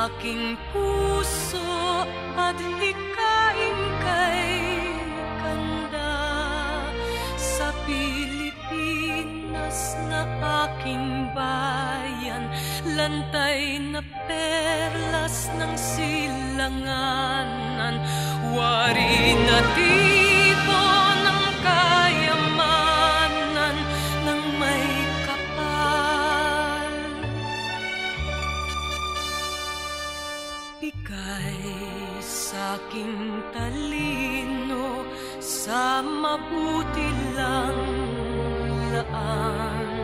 aking puso at hikaing kay ganda sa Pilipinas na aking bayan, lantay na perlas ng silanganan, wari na tipo ng kayamanan ng may kapal. Bigay sa'king talino sa mabuti lang laan.